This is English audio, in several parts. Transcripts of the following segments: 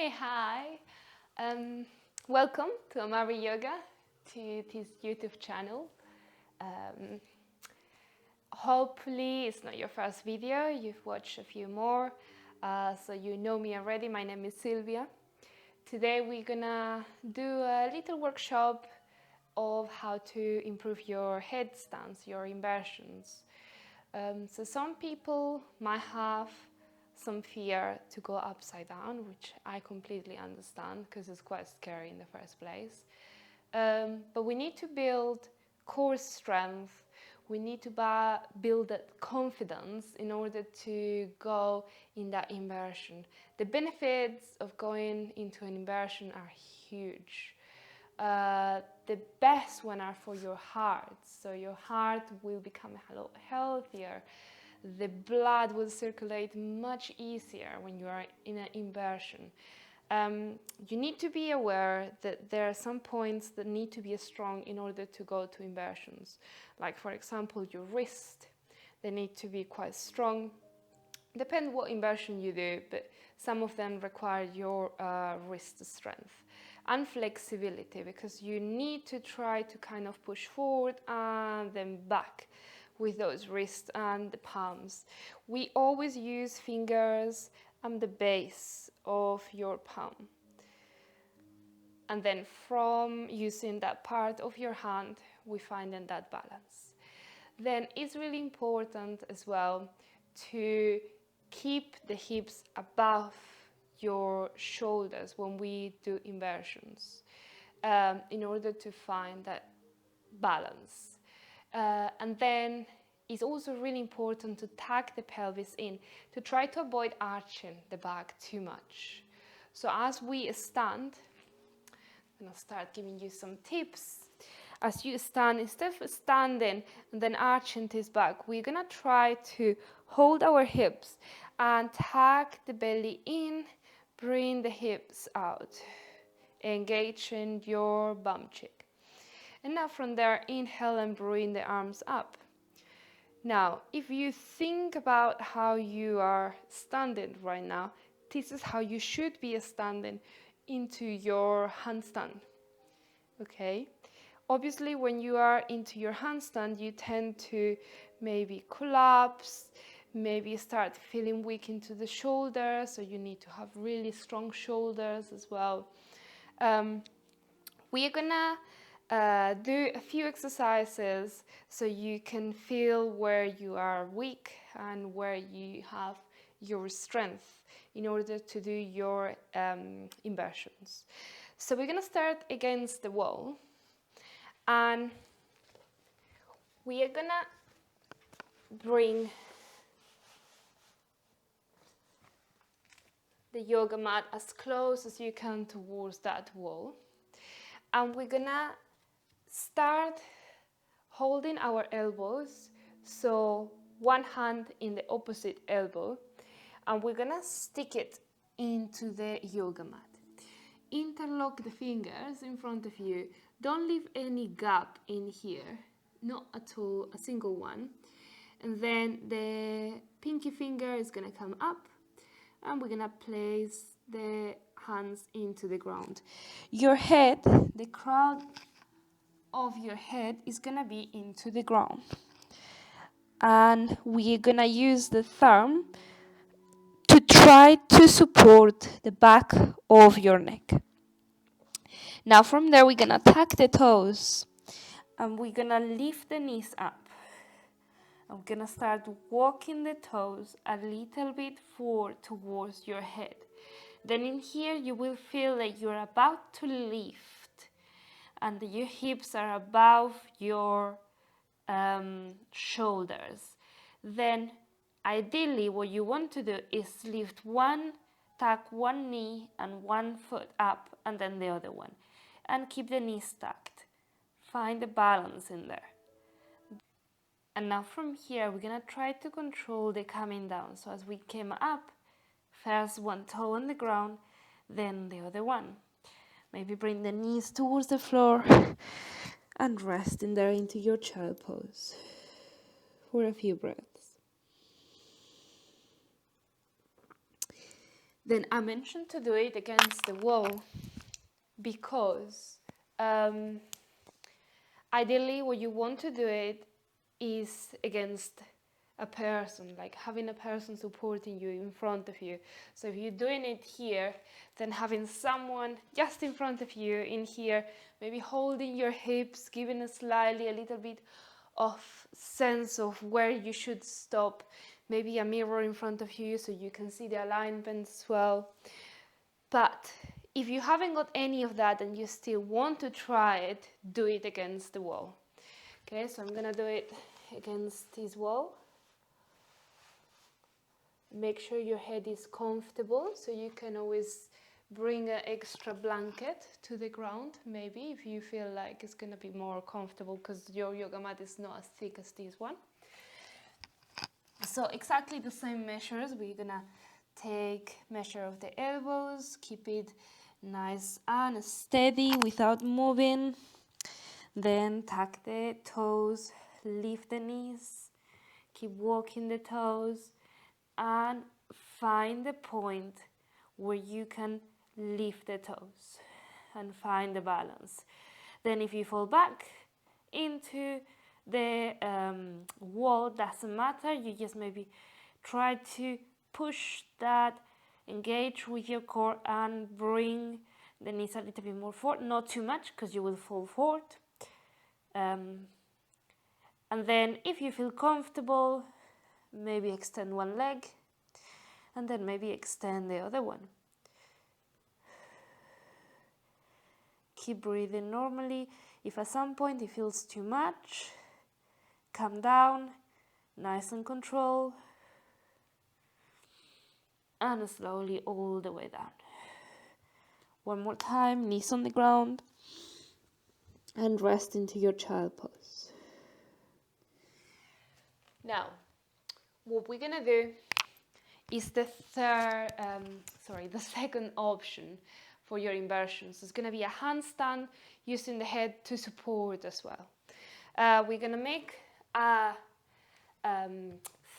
Hi. Welcome to Amari Yoga, to this YouTube channel. Hopefully it's not your first video, you've watched a few more, so you know me already. My name is Sylvia. Today we're gonna do a little workshop of how to improve your headstands, your inversions. So some people might have some fear to go upside down, which I completely understand because it's quite scary in the first place. But we need to build core strength. We need to build that confidence in order to go in that inversion. The benefits of going into an inversion are huge. The best one are for your heart. So your heart will become a lot healthier. The blood will circulate much easier when you are in an inversion. You need to be aware that there are some points that need to be strong in order to go to inversions. Like, for example, your wrist. They need to be quite strong. Depends what inversion you do, but some of them require your wrist strength. And flexibility, because you need to try to kind of push forward and then back with those wrists and the palms. We always use fingers and the base of your palm. And then from using that part of your hand, we find in that balance. Then it's really important as well to keep the hips above your shoulders when we do inversions, in order to find that balance. And then it's also really important to tuck the pelvis in, to try to avoid arching the back too much. So as we stand, I'm going to start giving you some tips. As you stand, instead of standing and then arching this back, we're going to try to hold our hips and tuck the belly in, bring the hips out, engaging your bum cheek. And now from there, inhale and bring the arms up. Now, if you think about how you are standing right now, this is how you should be standing into your handstand. Okay? Obviously, when you are into your handstand, you tend to maybe collapse, maybe start feeling weak into the shoulders, so you need to have really strong shoulders as well. We are gonna do a few exercises so you can feel where you are weak and where you have your strength in order to do your inversions. So we're gonna start against the wall, and we are gonna bring the yoga mat as close as you can towards that wall. And we're gonna start holding our elbows, so one hand in the opposite elbow, and we're gonna stick it into the yoga mat. Interlock the fingers in front of you. Don't leave any gap in here, not at all, a single one. And then the pinky finger is gonna come up, and we're gonna place the hands into the ground. Your head, the crown of your head is gonna be into the ground. And we're gonna use the thumb to try to support the back of your neck. Now from there, we're gonna tuck the toes, and we're gonna lift the knees up. I'm gonna start walking the toes a little bit forward towards your head. Then in here, you will feel that you're about to lift and that your hips are above your shoulders. Then ideally, what you want to do is lift one, tuck one knee and one foot up, and then the other one. And keep the knees tucked. Find the balance in there. And now from here, we're gonna try to control the coming down. So as we came up, first one toe on the ground, then the other one. Maybe bring the knees towards the floor and rest in there into your child pose for a few breaths. Then I mentioned to do it against the wall because ideally what you want to do it is against a person, like having a person supporting you in front of you. So if you're doing it here, then having someone just in front of you in here, maybe holding your hips, giving a little bit of sense of where you should stop, maybe a mirror in front of you so you can see the alignment as well. But if you haven't got any of that and you still want to try it, do it against the wall. Okay, so I'm gonna do it against this wall. Make sure your head is comfortable, so you can always bring an extra blanket to the ground, maybe, if you feel like it's gonna be more comfortable because your yoga mat is not as thick as this one. So exactly the same measures. We're gonna take measure of the elbows, keep it nice and steady without moving. Then tuck the toes, lift the knees, keep walking the toes, and find the point where you can lift the toes and find the balance. Then if you fall back into the wall, doesn't matter, you just maybe try to push that, engage with your core and bring the knees a little bit more forward, not too much because you will fall forward. And then if you feel comfortable, maybe extend one leg and then maybe extend the other one. Keep breathing normally. If at some point it feels too much, calm down, nice and control, and slowly all the way down. One more time, knees on the ground, and rest into your child pose. Now, what we're gonna do is the second option for your inversions. It's gonna be a handstand using the head to support as well. We're gonna make a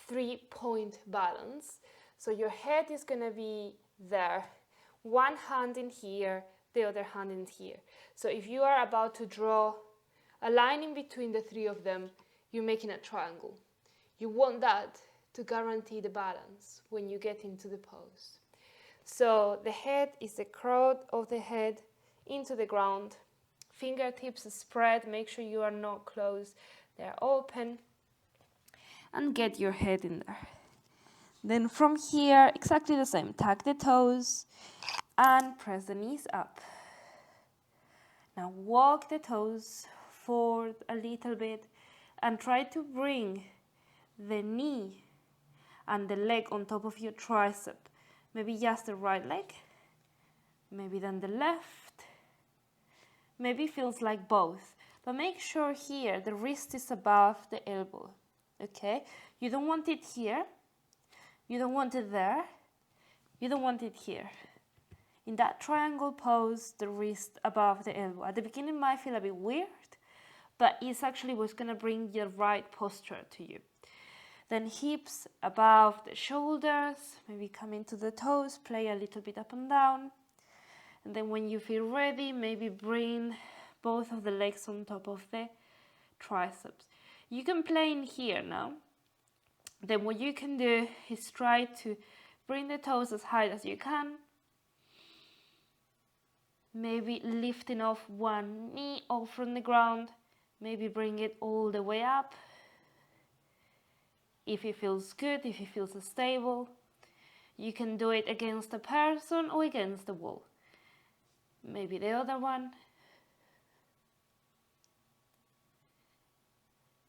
3-point balance. So your head is gonna be there, one hand in here, the other hand in here. So if you are about to draw a line in between the three of them, you're making a triangle. You want that to guarantee the balance when you get into the pose. So the head is the crown of the head into the ground. Fingertips spread, make sure you are not closed, they're open. And get your head in there. Then from here, exactly the same, tuck the toes and press the knees up. Now walk the toes forward a little bit and try to bring the knee and the leg on top of your tricep. Maybe just the right leg, maybe then the left, maybe feels like both. But make sure here the wrist is above the elbow, okay? You don't want it here, you don't want it there, you don't want it here. In that triangle pose, the wrist above the elbow. At the beginning it might feel a bit weird, but it's actually what's gonna bring your right posture to you. Then hips above the shoulders, maybe come into the toes, play a little bit up and down. And then when you feel ready, maybe bring both of the legs on top of the triceps. You can play in here now. Then what you can do is try to bring the toes as high as you can. Maybe lifting off one knee off from the ground. Maybe bring it all the way up. If it feels good, if it feels stable, you can do it against a person or against the wall. Maybe the other one.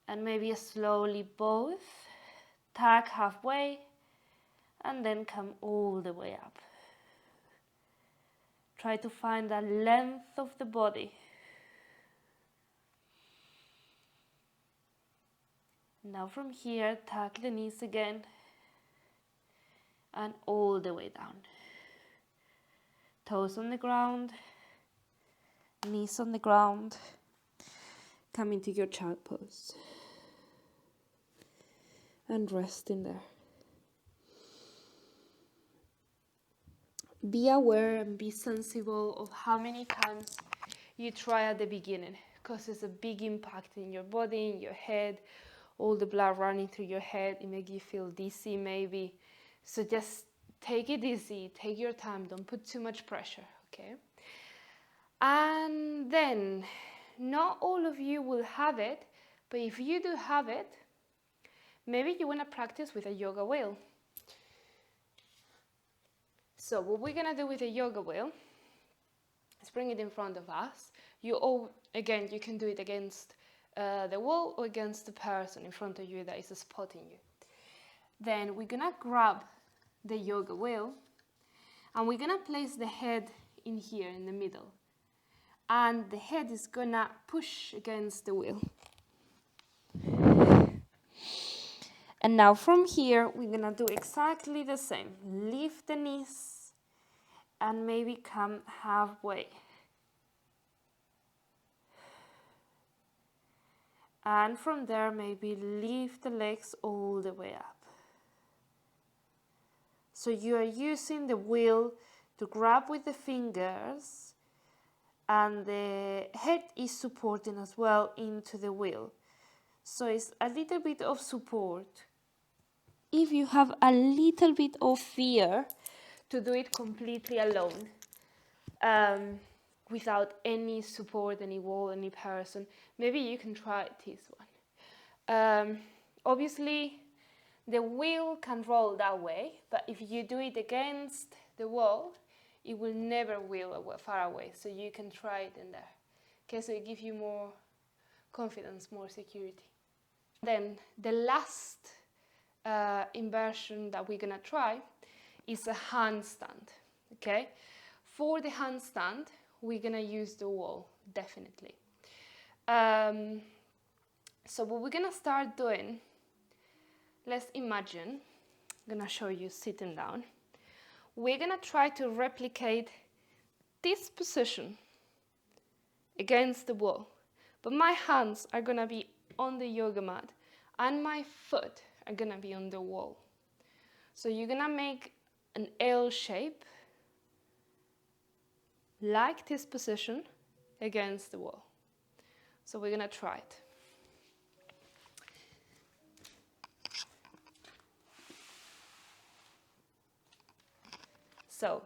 And maybe slowly both. Tuck halfway and then come all the way up. Try to find the length of the body. Now from here, tuck the knees again and all the way down. Toes on the ground, knees on the ground. Come into your child pose and rest in there. be aware and be sensible of how many times you try at the beginning, because it's a big impact in your body, in your head, all the blood running through your head. It makes you feel dizzy maybe. So just take it easy, take your time, don't put too much pressure, okay? And then, not all of you will have it, but if you do have it, maybe you want to practice with a yoga wheel. So what we're going to do with a yoga wheel is bring it in front of us. Again, you can do it against the wall or against the person in front of you that is spotting you. Then we're going to grab the yoga wheel and we're going to place the head in here in the middle. And the head is going to push against the wheel. And now from here, we're going to do exactly the same. Lift the knees and maybe come halfway. And from there, maybe lift the legs all the way up. So you are using the wheel to grab with the fingers, and the head is supporting as well into the wheel. So it's a little bit of support. If you have a little bit of fear to do it completely alone, without any support, any wall, any person, maybe you can try this one. Obviously, the wheel can roll that way, but if you do it against the wall, it will never wheel far away, so you can try it in there. Okay, so it gives you more confidence, more security. Then the last inversion that we're gonna try is a handstand, okay? For the handstand, we're gonna use the wall, definitely. So what we're gonna start doing, let's imagine, I'm gonna show you sitting down. We're gonna try to replicate this position against the wall, but my hands are gonna be on the yoga mat and my foot are gonna be on the wall. So you're gonna make an L shape, like this position, against the wall. So we're gonna try it. So,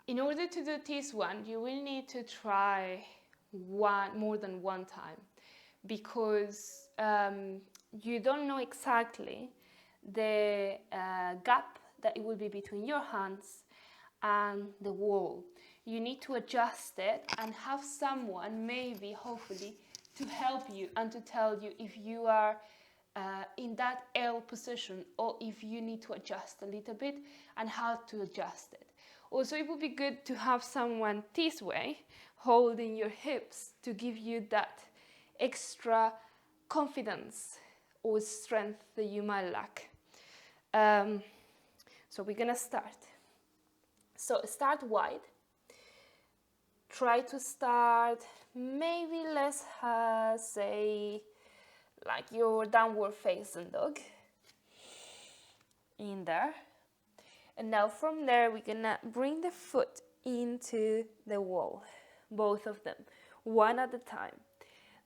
in order to do this one, you will need to try more than one time, because you don't know exactly the gap that it will be between your hands and the wall. You need to adjust it and have someone, maybe, hopefully, to help you and to tell you if you are in that L position or if you need to adjust a little bit and how to adjust it. Also, it would be good to have someone this way holding your hips to give you that extra confidence or strength that you might lack. So we're gonna start. So start wide. Try to start, maybe let's say like your downward facing dog in there. And now from there we're gonna bring the foot into the wall, both of them, one at a time.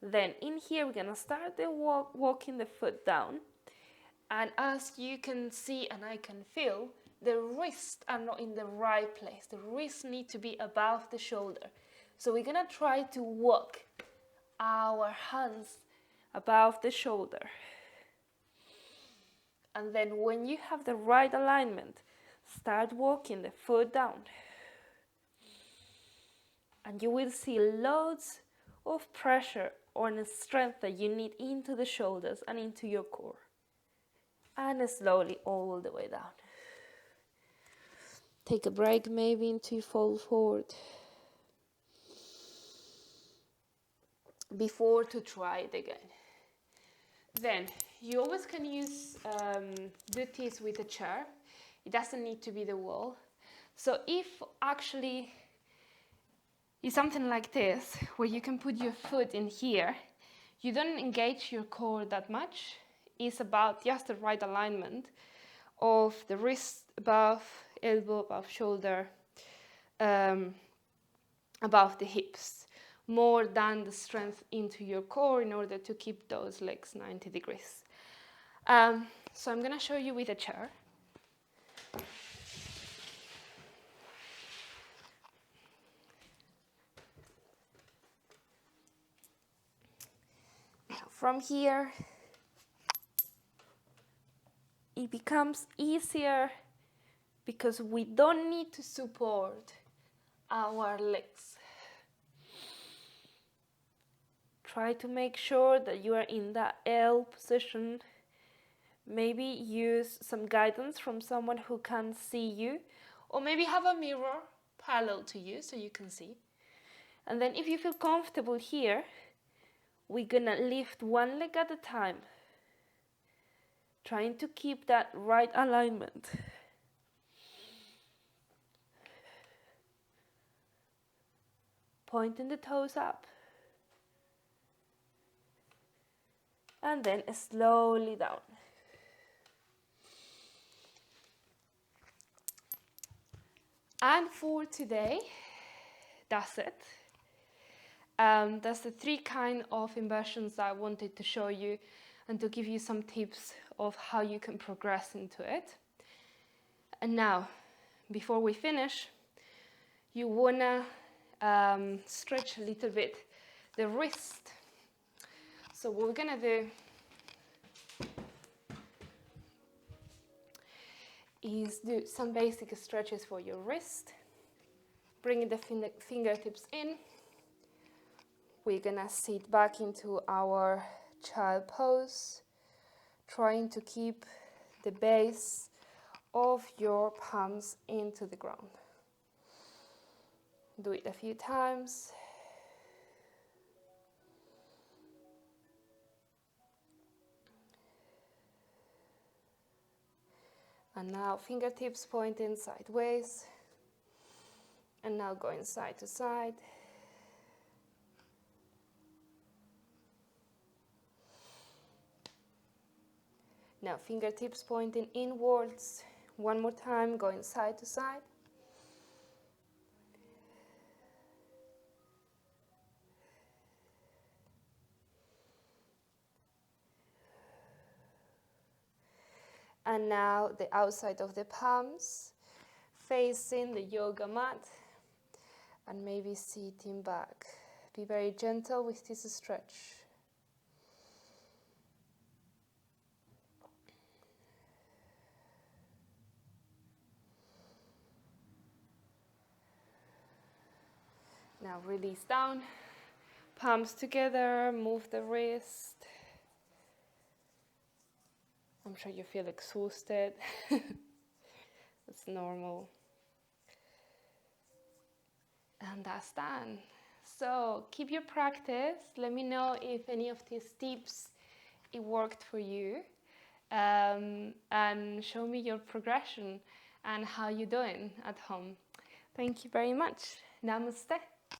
Then in here we're gonna start the walking the foot down, and as you can see and I can feel, the wrists are not in the right place. The wrists need to be above the shoulder. So we're gonna try to walk our hands above the shoulder. And then when you have the right alignment, start walking the foot down. And you will see loads of pressure or strength that you need into the shoulders and into your core. And slowly all the way down. Take a break maybe until you fall forward. Before to try it again. Then you always can use do this with a chair. It doesn't need to be the wall. So if actually it's something like this, where you can put your foot in here, you don't engage your core that much. It's about just the right alignment of the wrist above elbow, above shoulder, above the hips, more than the strength into your core in order to keep those legs 90 degrees. So I'm going to show you with a chair. Now from here, it becomes easier because we don't need to support our legs. Try to make sure that you are in that L position. Maybe use some guidance from someone who can see you, or maybe have a mirror parallel to you so you can see. And then if you feel comfortable here, we're gonna lift one leg at a time, trying to keep that right alignment. Pointing the toes up. And then slowly down. And for today, that's it. That's the 3 kind of inversions I wanted to show you and to give you some tips of how you can progress into it. And now, before we finish, you wanna stretch a little bit the wrist. So what we're gonna do is do some basic stretches for your wrist. Bringing the fingertips in. We're gonna sit back into our child pose, trying to keep the base of your palms into the ground. Do it a few times. And now fingertips pointing sideways. And now going side to side. Now fingertips pointing inwards. One more time, going side to side. And now the outside of the palms, facing the yoga mat, and maybe sitting back. Be very gentle with this stretch. Now release down, palms together, move the wrist. I'm sure you feel exhausted. It's normal. And that's done. So keep your practice. Let me know if any of these tips it worked for you. And show me your progression and how you're doing at home. Thank you very much. Namaste.